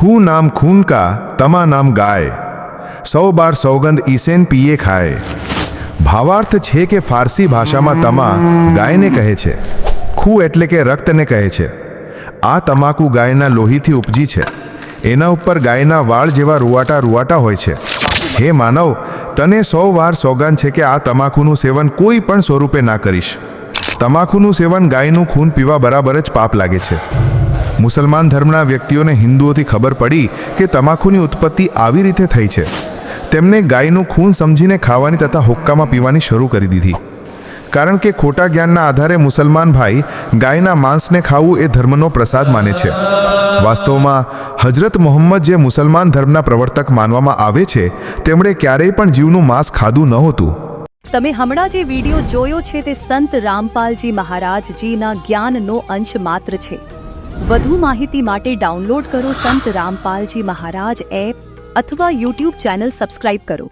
ખુ નામ ખૂન કા તમા નામ ગાય, 100 બાર સૌગંધ ઈસેન પીએ ખાય। ભાવાર્થ છે કે ફારસી ભાષામાં તમા ગાયને કહે છે, ખુ એટલે કે રક્તને કહે છે। આ તમાકુ ગાયના લોહીથી ઉપજી છે। એના ઉપર ગાયના વાળ જેવા રૂવાટા હોય છે। હે માનવ, તને 100 વાર સોગાન છે કે આ તમાકુનું સેવન કોઈ પણ સ્વરૂપે ના કરીશ। તમાકુનું સેવન ગાયનું ખૂન પીવા બરાબર જ પાપ લાગે છે। મુસલમાન ધર્મના વ્યક્તિઓને હિન્દુઓથી ખબર પડી કે તમાકુની ઉત્પત્તિ આવી રીતે થઈ છે। તેમને ગાયનું ખૂન સમજીને ખાવાની તથા હુક્કામાં પીવાની શરૂ કરી દીધી, કારણ કે ખોટા જ્ઞાનના આધારે મુસલમાન ભાઈ ગાયના માંસને ખાવું એ ધર્મનો પ્રસાદ માને છે। વાસ્તવમાં હજરત મોહમ્મદ જે મુસલમાન ધર્મના પ્રવર્તક માનવામાં આવે છે, તેમણે ક્યારેય પણ જીવનું માંસ ખાધું નહોતું। તમે હમણાં જે વિડીયો જોયો છે તે સંત રામપાલજી મહારાજજીના જ્ઞાનનો અંશ માત્ર છે। વધુ માહિતી માટે ડાઉનલોડ કરો સંત રામપાલજી મહારાજ એપ અથવા યુટ્યુબ ચેનલ સબસ્ક્રાઇબ કરો।